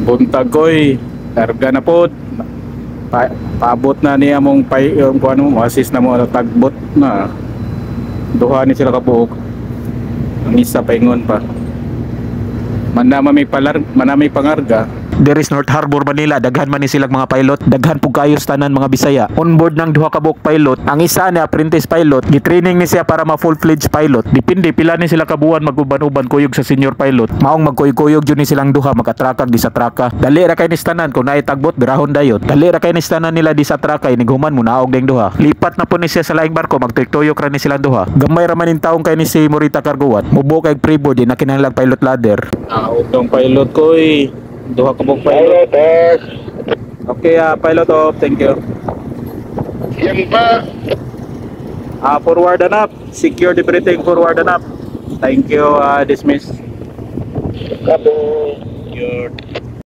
buntag ko'y karga na po. Paabot na niya mong yung kuan mo, assist na mo tagbot na. Duha ni sila kabuok. Ang isa paingon pa. Manami pangarga. There is North Harbor, Manila. Daghan man ni silang mga pilot. Daghan pug kayo tanan mga Bisaya. On board ng duha ka buok pilot. Ang isa ni apprentice pilot. Gi-training ni siya para ma-full-fledged pilot. Depende pila ni sila kabuan maguban-uban kuyog sa senior pilot. Maong magkuyog-kuyog jud ni silang duha magkatrakag di sa traka. Dali ra kay ni tanan kung naay tagbot birahon dayon. Dali ra kay ni tanan nila di sa traka inighuman mo naog ding duha. Lipat na po ni siya sa laing barko magtuyok ra ni silang duha. Gamay ra man in taong kay ni si Morita Carguat. Mubo kay freeboard di na kinahanglan pilot ladder. Utong pilot ko'y duha ka buok pilot. Okay, pilot off. Thank you. Yan ba? Forward and up. Secure the breathing. Forward and up. Thank you. Dismiss. Kapo. Secure.